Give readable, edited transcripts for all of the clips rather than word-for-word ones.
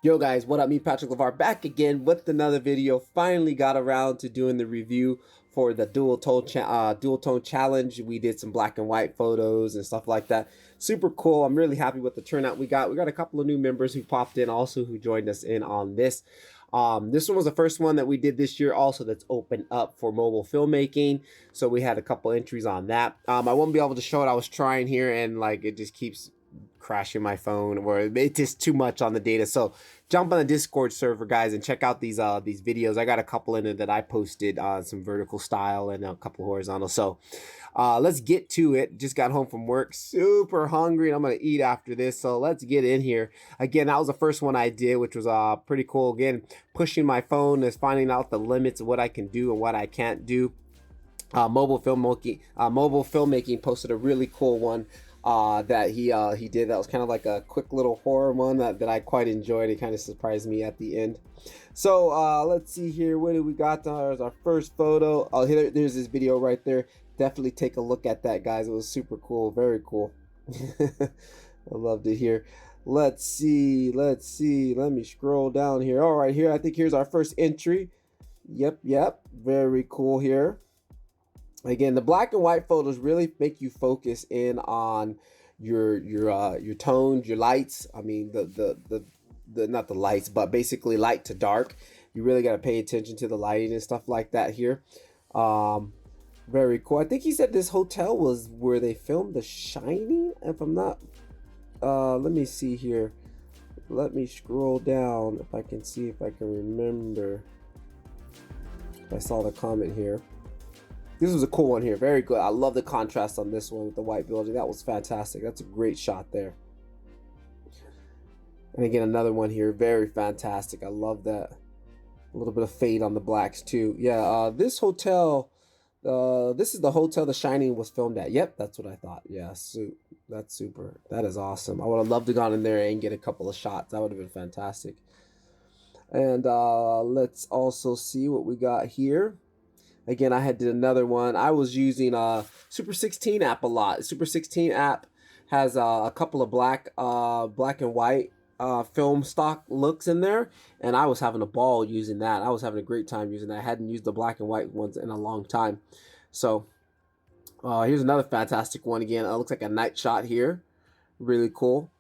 Yo guys, what up? Me, Patrick Levar, back again with another video. Finally got around to doing the review for the dual tone challenge. We did some black and white photos and stuff like that. Super cool. I'm really happy with the turnout we got. We got a couple of new members who popped in also who joined us in on this. This one was the first one that we did this year also that's open up for mobile filmmaking. So we had a couple entries on that. I won't be able to show it. I was trying here and like it just keeps crashing my phone, or it's just too much on the data. So jump on the Discord server, guys, and check out these videos. I got a couple in it that I posted, some vertical style and a couple horizontal. So let's get to it. Just got home from work, super hungry, and I'm gonna eat after this. So let's get in here. Again, that was the first one I did, which was pretty cool. Again, pushing my phone is finding out the limits of what I can do and what I can't do. Mobile filmmaking posted a really cool one that he did. That was kind of like a quick little horror one that I quite enjoyed. It kind of surprised me at the end. So let's see here. What do we got? There's our first photo. Oh, there's this video right there. Definitely take a look at that, guys. It was super cool. Very cool. I loved it here. Let's see. Let me scroll down here. All right, here. I think here's our first entry. Yep. Very cool here. Again, the black and white photos really make you focus in on your tones, your lights. I mean, the not the lights, but basically light to dark. You really got to pay attention to the lighting and stuff like that here. Very cool. I think he said this hotel was where they filmed The Shining, if I'm not. Let me see here. Let me scroll down if I can see if I can remember. I saw the comment here. This was a cool one here. Very good. I love the contrast on this one with the white building. That was fantastic. That's a great shot there. And again, another one here. Very fantastic. I love that. A little bit of fade on the blacks too. Yeah, this hotel, this is the hotel The Shining was filmed at. Yep, that's what I thought. Yeah, that's super. That is awesome. I would have loved to gone in there and get a couple of shots. That would have been fantastic. And let's also see what we got here. Again, I had did another one. I was using Super 16 app a lot. Super 16 app has a couple of black and white film stock looks in there, and I was having a ball using that. I was having a great time using that. I hadn't used the black and white ones in a long time. So here's another fantastic one. Again, it looks like a night shot here. Really cool.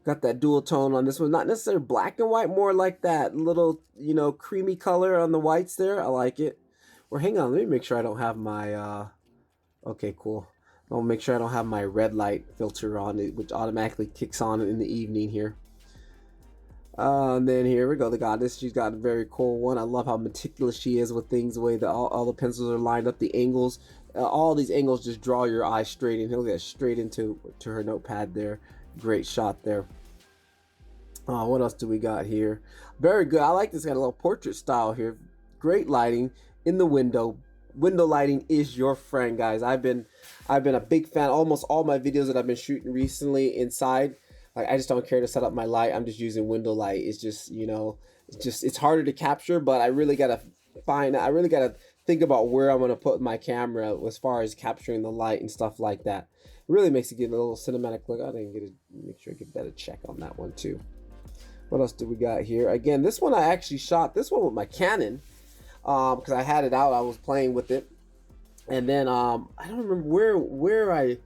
Got that dual tone on this one. Not necessarily black and white, more like that little, creamy color on the whites there. I like it. Or hang on, let me make sure I don't have my, okay, cool. I'll make sure I don't have my red light filter on it, which automatically kicks on in the evening here. And then here we go, the goddess. She's got a very cool one. I love how meticulous she is with things, the way that all the pencils are lined up, the angles. All these angles just draw your eye straight in. He'll get straight into her notepad there. Great shot there. What else do we got here? Very good. I like this kind of little portrait style here. Great lighting in the window. Window lighting is your friend, guys. I've been a big fan. Almost all my videos that I've been shooting recently inside, like, I just don't care to set up my light. I'm just using window light. It's just, it's harder to capture, but I really gotta think about where I'm gonna put my camera as far as capturing the light and stuff like that. It really makes it get a little cinematic look. I didn't make sure I get a better check on that one too. What else do we got here? Again, this one I actually shot this one with my Canon. Because I had it out, I was playing with it, and then I don't remember where I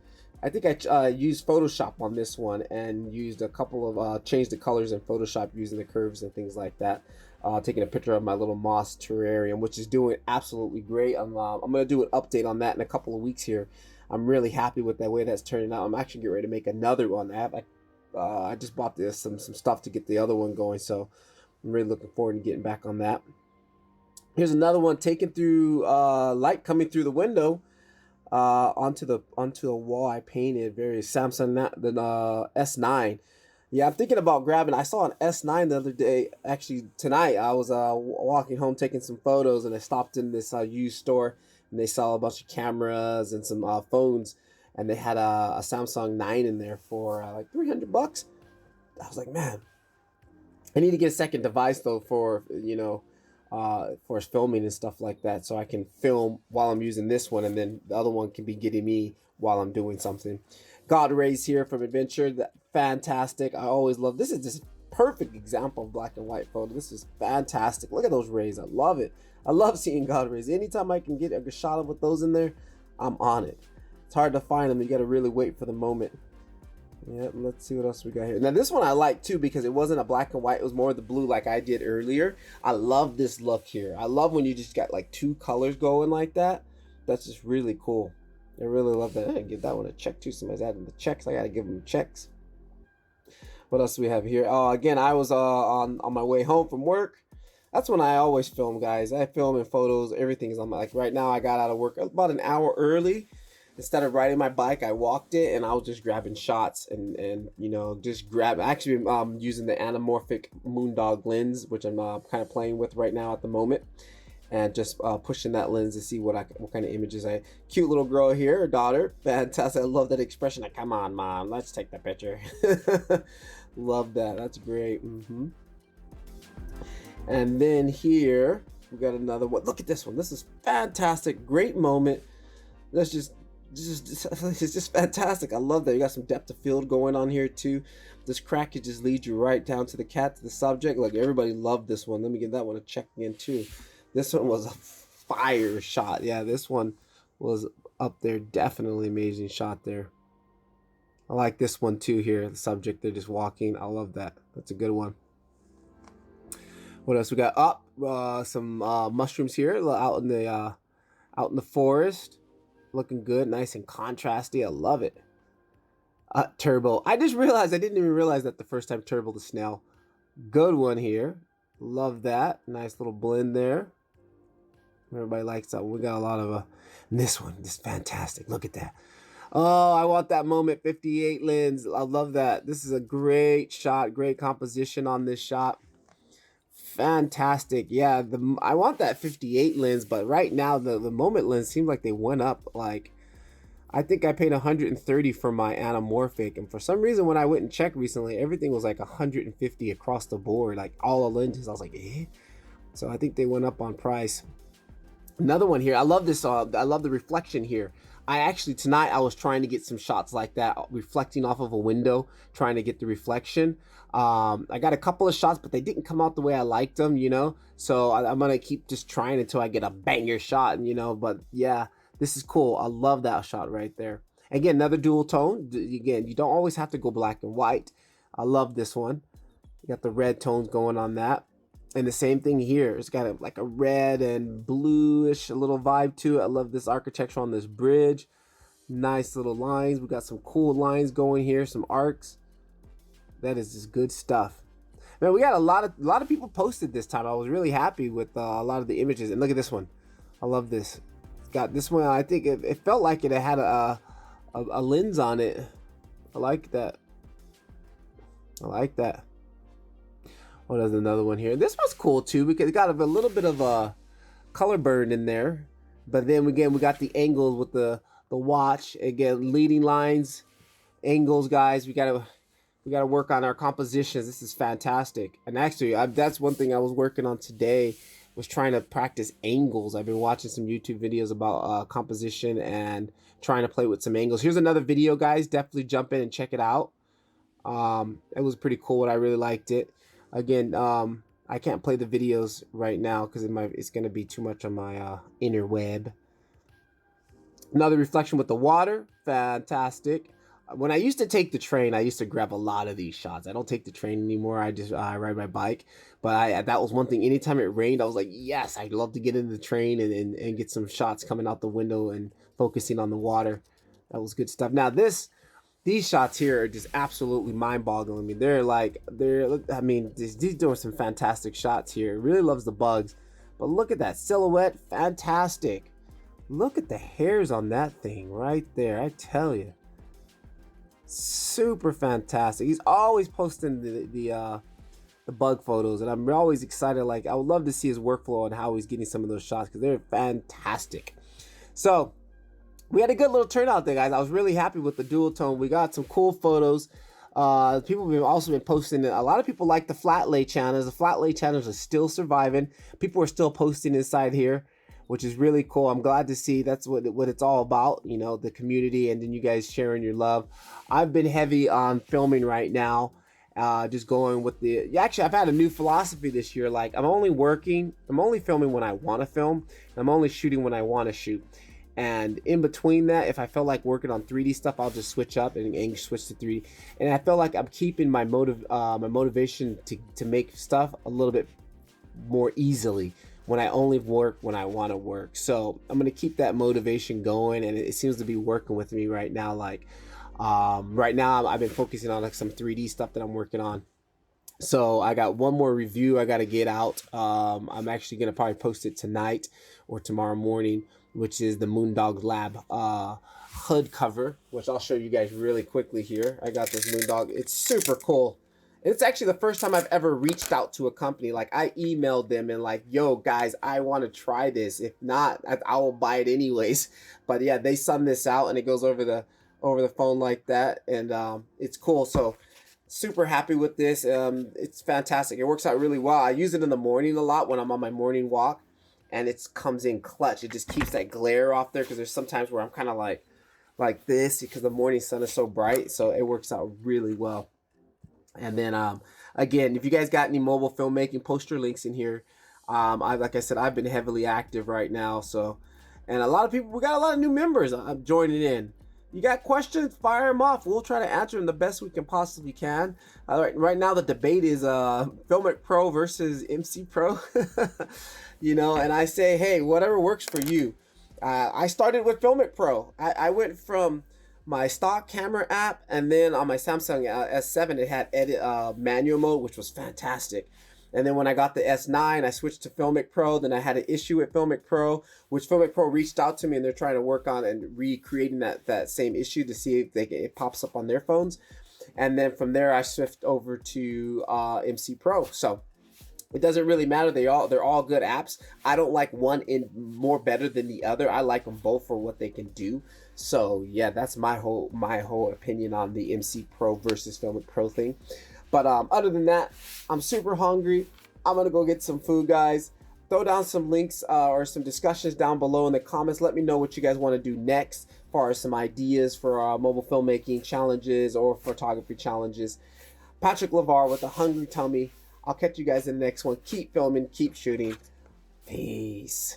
think I used Photoshop on this one and used a couple of changed the colors in Photoshop using the curves and things like that. Taking a picture of my little moss terrarium, which is doing absolutely great. I'm gonna do an update on that in a couple of weeks here. I'm really happy with the way that's turning out. I'm actually getting ready to make another one. I just bought this some stuff to get the other one going, so I'm really looking forward to getting back on that. Here's another one taken through light coming through the window onto the wall I painted. Very Samsung the S9. Yeah, I'm thinking about grabbing. I saw an S9 the other day. Actually, tonight I was walking home taking some photos, and I stopped in this used store, and they saw a bunch of cameras and some phones, and they had a Samsung 9 in there for like $300. I was like, man, I need to get a second device though for for filming and stuff like that, so I can film while I'm using this one, and then the other one can be getting me while I'm doing something. God Rays here from Adventure, fantastic. I always love this. Is just perfect example of black and white photo. This is fantastic. Look at those rays. I love it. I love seeing God rays. Anytime I can get a shot of with those in there, I'm on it. It's hard to find them. You got to really wait for the moment. Yeah, let's see what else we got here. Now this one I like too because it wasn't a black and white. It was more of the blue like I did earlier. I love this look here. I love when you just got like two colors going like that. That's just really cool. I really love that. I give that one a check too. Somebody's adding the checks. I got to give them checks. What else do we have here? Oh, again, I was on my way home from work. That's when I always film, guys. I film and photos. Everything is on my, like right now I got out of work about an hour early. Instead of riding my bike, I walked it, and I was just grabbing shots and you know, just actually using the Anamorphic Moondog lens, which I'm kind of playing with right now at the moment, and just pushing that lens to see what kind of images cute little girl here, her daughter, fantastic. I love that expression. Like, come on, mom, let's take the picture. Love that. That's great. And then here we got another one. Look at this one. This is fantastic. Great moment. Let's it's just fantastic. I love that. You got some depth of field going on here too. This crack could just lead you right down to the subject. Like, everybody loved this one. Let me give that one a check in too. This one was a fire shot. Yeah, this one was up there. Definitely amazing shot there. I like this one too here. The subject, they're just walking. I love that. That's a good one. What else we got? Up some mushrooms here out in the forest. Looking good, nice and contrasty. I love it. Turbo. I just realized, I didn't even realize that the first time. Turbo the snail. Good one here. Love that. Nice little blend there. Everybody likes that one. We got a lot of this one. This is fantastic. Look at that. Oh, I want that moment 58 lens. I love that. This is a great shot. Great composition on this shot. Fantastic. Yeah, I want that 58 lens, but right now the moment lens seems like they went up. Like, I think I paid 130 for my Anamorphic, and for some reason when I went and checked recently, everything was like 150 across the board, like all the lenses. I was like, eh? So I think they went up on price. Another one here. I love this. I love the reflection here. Tonight I was trying to get some shots like that, reflecting off of a window, trying to get the reflection. I got a couple of shots, but they didn't come out the way I liked them, you know. So I'm gonna keep just trying until I get a banger shot, you know. But yeah, this is cool. I love that shot right there. Again, another dual tone. Again, you don't always have to go black and white. I love this one. You got the red tones going on that. And the same thing here. It's got like a red and bluish a little vibe to it. I love this architecture on this bridge. Nice little lines. We got some cool lines going here, some arcs. That is just good stuff. Man, we got a lot of people posted this time. I was really happy with a lot of the images. And look at this one. I love this. It's got this one. I think it felt like it had a lens on it. I like that. I like that. Oh, there's another one here. This one's cool too because it got a little bit of a color burn in there. But then again, we got the angles with the watch. Again, leading lines, angles, guys. We gotta work on our compositions. This is fantastic. And actually, that's one thing I was working on today, was trying to practice angles. I've been watching some YouTube videos about composition and trying to play with some angles. Here's another video, guys. Definitely jump in and check it out. It was pretty cool. I really liked it. Again, I can't play the videos right now because it's going to be too much on my interweb. Another reflection with the water. Fantastic. When I used to take the train, I used to grab a lot of these shots. I don't take the train anymore. I just ride my bike. But that was one thing. Anytime it rained, I was like, yes, I'd love to get in the train and get some shots coming out the window and focusing on the water. That was good stuff. Now these shots here are just absolutely mind-boggling. I mean, these doing some fantastic shots here. Really loves the bugs. But look at that silhouette. Fantastic. Look at the hairs on that thing right there. I tell you. Super fantastic. He's always posting the bug photos, and I'm always excited. Like, I would love to see his workflow and how he's getting some of those shots because they're fantastic. So we had a good little turnout there, guys. I was really happy with the dual tone. We got some cool photos. People have also been posting it. A lot of people like the flat lay channels. The flat lay channels are still surviving. People are still posting inside here, which is really cool. I'm glad to see that's what it's all about, you know, the community, and then you guys sharing your love. I've been heavy on filming right now, Just going with the, actually, I've had a new philosophy this year. Like, I'm only filming when I want to film. I'm only shooting when I want to shoot. And in between that, if I feel like working on 3D stuff, I'll just switch up and switch to 3D. And I feel like I'm keeping my motivation to make stuff a little bit more easily when I only work when I want to work. So I'm gonna keep that motivation going, and it seems to be working with me right now. Like, right now I've been focusing on like some 3D stuff that I'm working on. So I got one more review I got to get out. I'm actually gonna probably post it tonight or tomorrow morning, which is the Moondog Lab hood cover, which I'll show you guys really quickly here. I got this Moondog. It's super cool. It's actually the first time I've ever reached out to a company. Like, I emailed them and like, yo guys, I want to try this. If not, I will buy it anyways. But yeah, they send this out and it goes over the phone like that, and it's cool. So super happy with this. It's fantastic. It works out really well. I use it in the morning a lot when I'm on my morning walk, and it comes in clutch. It just keeps that glare off there, because there's sometimes where I'm kind of like this because the morning sun is so bright. So it works out really well. And then again, if you guys got any mobile filmmaking, post your links in here. Like I said, I've been heavily active right now. So, and a lot of people, we got a lot of new members joining in. You got questions? Fire them off. We'll try to answer them the best we can possibly can. Right now, the debate is Filmic Pro versus MC Pro. You know, and I say, hey, whatever works for you. I started with Filmic Pro. I went from my stock camera app, and then on my Samsung S7 it had edit manual mode, which was fantastic. And then when I got the S9, I switched to Filmic Pro. Then I had an issue with Filmic Pro, which Filmic Pro reached out to me, and they're trying to work on and recreating that same issue to see if it pops up on their phones. And then from there I switched over to MC Pro. So it doesn't really matter. They're all good apps. I don't like one in more better than the other. I like them both for what they can do. So yeah, that's my whole opinion on the MC Pro versus Filmic Pro thing. But other than that, I'm super hungry. I'm gonna go get some food, guys. Throw down some links or some discussions down below in the comments. Let me know what you guys want to do next, as far as some ideas for mobile filmmaking challenges or photography challenges. Patrick Levar with a hungry tummy. I'll catch you guys in the next one. Keep filming, keep shooting. Peace.